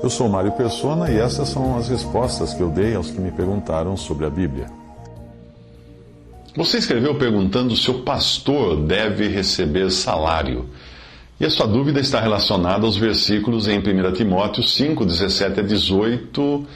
Eu sou Mário Persona e essas são as respostas que eu dei aos que me perguntaram sobre a Bíblia. Você escreveu perguntando se o pastor deve receber salário. E a sua dúvida está relacionada aos versículos em 1 Timóteo 5, 17 a 18,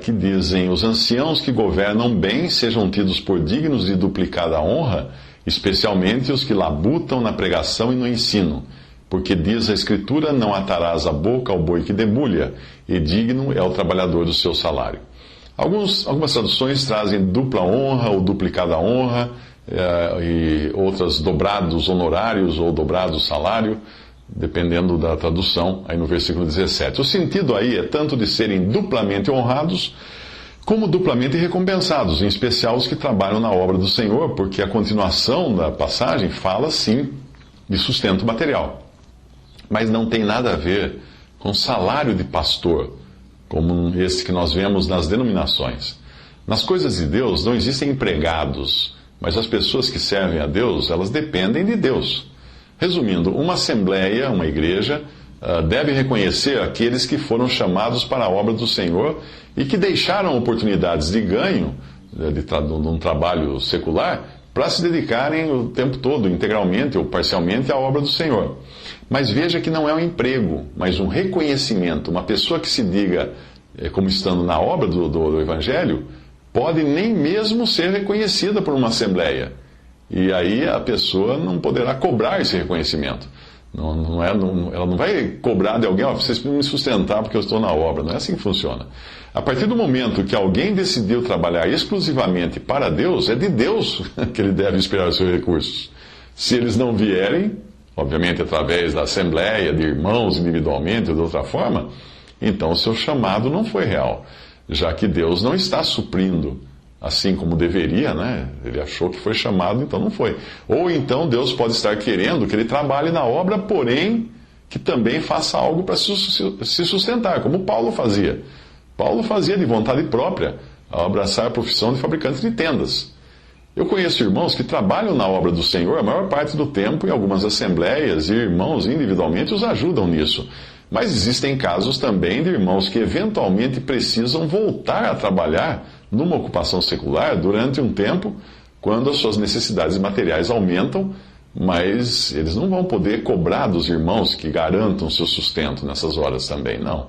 que dizem: os anciãos que governam bem sejam tidos por dignos de duplicada honra, especialmente os que labutam na pregação e no ensino. Porque diz a Escritura: não atarás a boca ao boi que debulha, e digno é o trabalhador do seu salário. Algumas traduções trazem dupla honra ou duplicada honra, e outras dobrados honorários ou dobrados salário, dependendo da tradução, aí no versículo 17. O sentido aí é tanto de serem duplamente honrados, como duplamente recompensados, em especial os que trabalham na obra do Senhor, porque a continuação da passagem fala, sim, de sustento material. Mas não tem nada a ver com salário de pastor, como esse que nós vemos nas denominações. Nas coisas de Deus não existem empregados, mas as pessoas que servem a Deus, elas dependem de Deus. Resumindo, uma assembleia, uma igreja, deve reconhecer aqueles que foram chamados para a obra do Senhor e que deixaram oportunidades de ganho de um trabalho secular para se dedicarem o tempo todo, integralmente ou parcialmente, à obra do Senhor. Mas veja que não é um emprego, mas um reconhecimento. Uma pessoa que se diga como estando na obra do Evangelho, pode nem mesmo ser reconhecida por uma assembleia. E aí a pessoa não poderá cobrar esse reconhecimento. Ela não vai cobrar de alguém: vocês precisam me sustentar porque eu estou na obra. Não é assim que funciona. A partir do momento que alguém decidiu trabalhar exclusivamente para Deus, é de Deus que ele deve esperar os seus recursos. Se eles não vierem, obviamente através da assembleia, de irmãos individualmente ou de outra forma, então o seu chamado não foi real, já que Deus não está suprindo assim como deveria, né? Ele achou que foi chamado, então não foi. Ou então Deus pode estar querendo que ele trabalhe na obra, porém que também faça algo para se sustentar, como Paulo fazia. Paulo fazia de vontade própria ao abraçar a profissão de fabricante de tendas. Eu conheço irmãos que trabalham na obra do Senhor a maior parte do tempo em algumas assembleias, e irmãos individualmente os ajudam nisso. Mas existem casos também de irmãos que eventualmente precisam voltar a trabalhar numa ocupação secular durante um tempo, quando as suas necessidades materiais aumentam, mas eles não vão poder cobrar dos irmãos que garantam seu sustento nessas horas também, não.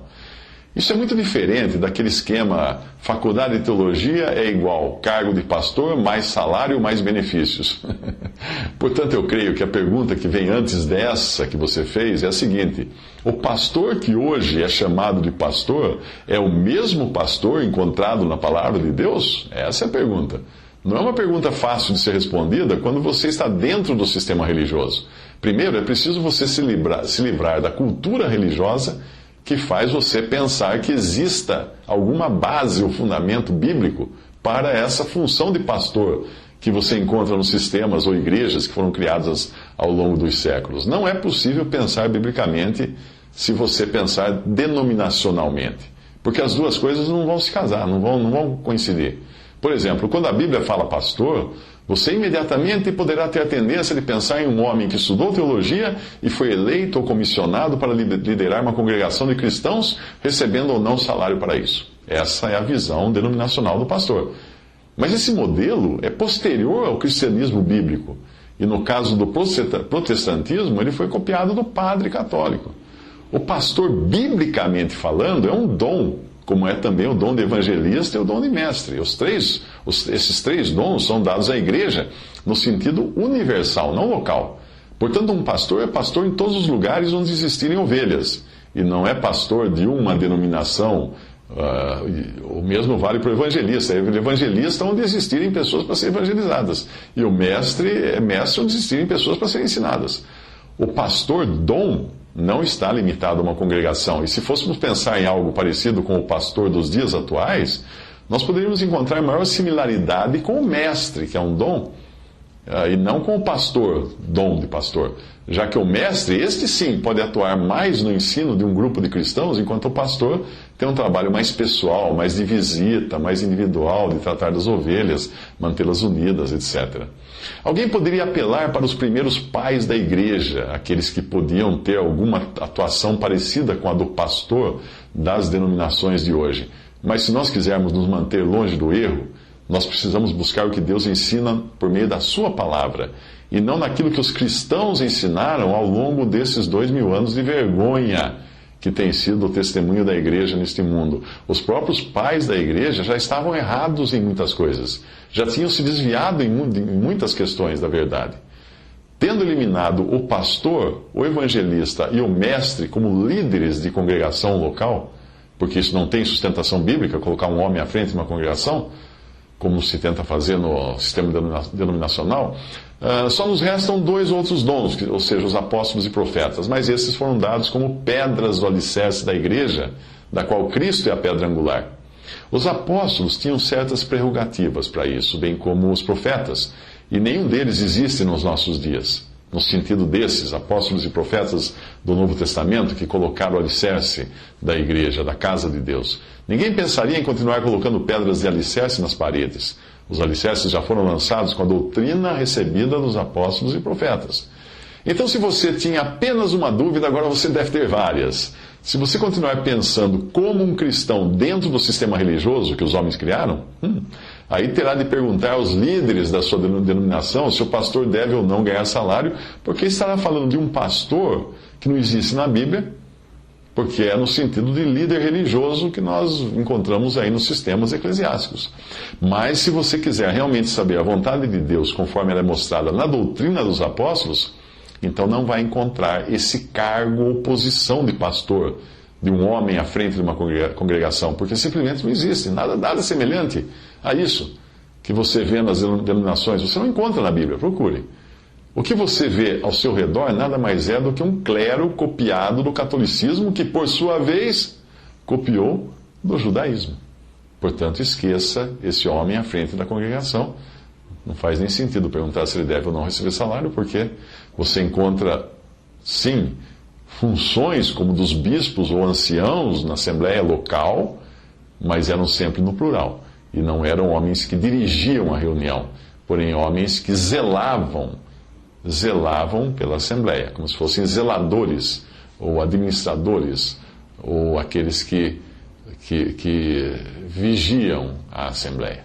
Isso é muito diferente daquele esquema: faculdade de teologia é igual cargo de pastor, mais salário, mais benefícios. Portanto, eu creio que a pergunta que vem antes dessa que você fez é a seguinte: o pastor que hoje é chamado de pastor é o mesmo pastor encontrado na palavra de Deus? Essa é a pergunta. Não é uma pergunta fácil de ser respondida quando você está dentro do sistema religioso. Primeiro, é preciso você se livrar da cultura religiosa que faz você pensar que exista alguma base ou fundamento bíblico para essa função de pastor que você encontra nos sistemas ou igrejas que foram criadas ao longo dos séculos. Não é possível pensar biblicamente se você pensar denominacionalmente, porque as duas coisas não vão se casar, não vão coincidir. Por exemplo, quando a Bíblia fala pastor, você imediatamente poderá ter a tendência de pensar em um homem que estudou teologia e foi eleito ou comissionado para liderar uma congregação de cristãos, recebendo ou não salário para isso. Essa é a visão denominacional do pastor. Mas esse modelo é posterior ao cristianismo bíblico. E no caso do protestantismo, ele foi copiado do padre católico. O pastor, biblicamente falando, é um dom, como é também o dom de evangelista e o dom de mestre. Esses três dons são dados à igreja no sentido universal, não local. Portanto, um pastor é pastor em todos os lugares onde existirem ovelhas, e não é pastor de uma denominação. O mesmo vale para o evangelista. É evangelista onde existirem pessoas para serem evangelizadas, e o mestre é mestre onde existirem pessoas para serem ensinadas. O pastor dom não está limitado a uma congregação. E se fôssemos pensar em algo parecido com o pastor dos dias atuais, nós poderíamos encontrar maior similaridade com o mestre, que é um dom, e não com o pastor, dom de pastor. Já que o mestre, este sim, pode atuar mais no ensino de um grupo de cristãos, enquanto o pastor tem um trabalho mais pessoal, mais de visita, mais individual, de tratar das ovelhas, mantê-las unidas, etc. Alguém poderia apelar para os primeiros pais da igreja, aqueles que podiam ter alguma atuação parecida com a do pastor das denominações de hoje. Mas se nós quisermos nos manter longe do erro, nós precisamos buscar o que Deus ensina por meio da sua palavra, e não naquilo que os cristãos ensinaram ao longo desses 2000 anos de vergonha que tem sido o testemunho da igreja neste mundo. Os próprios pais da igreja já estavam errados em muitas coisas, já tinham se desviado em muitas questões da verdade. Tendo eliminado o pastor, o evangelista e o mestre como líderes de congregação local, porque isso não tem sustentação bíblica, colocar um homem à frente de uma congregação, como se tenta fazer no sistema denominacional, só nos restam 2 outros dons, ou seja, os apóstolos e profetas, mas esses foram dados como pedras do alicerce da igreja, da qual Cristo é a pedra angular. Os apóstolos tinham certas prerrogativas para isso, bem como os profetas, e nenhum deles existe nos nossos dias, no sentido desses apóstolos e profetas do Novo Testamento que colocaram o alicerce da igreja, da casa de Deus. Ninguém pensaria em continuar colocando pedras de alicerce nas paredes. Os alicerces já foram lançados com a doutrina recebida dos apóstolos e profetas. Então, se você tinha apenas uma dúvida, agora você deve ter várias. Se você continuar pensando como um cristão dentro do sistema religioso que os homens criaram, aí terá de perguntar aos líderes da sua denominação se o pastor deve ou não ganhar salário, porque estará falando de um pastor que não existe na Bíblia, porque é no sentido de líder religioso que nós encontramos aí nos sistemas eclesiásticos. Mas se você quiser realmente saber a vontade de Deus conforme ela é mostrada na doutrina dos apóstolos, então não vai encontrar esse cargo ou posição de pastor, de um homem à frente de uma congregação, porque simplesmente não existe nada semelhante a isso que você vê nas denominações. Você não encontra na Bíblia, procure. O que você vê ao seu redor nada mais é do que um clero copiado do catolicismo, que por sua vez copiou do judaísmo. Portanto, esqueça esse homem à frente da congregação. Não faz nem sentido perguntar se ele deve ou não receber salário, porque você encontra, sim, funções como dos bispos ou anciãos na assembleia local, mas eram sempre no plural. E não eram homens que dirigiam a reunião, porém homens que zelavam pela assembleia, como se fossem zeladores, ou administradores, ou aqueles que vigiam a assembleia.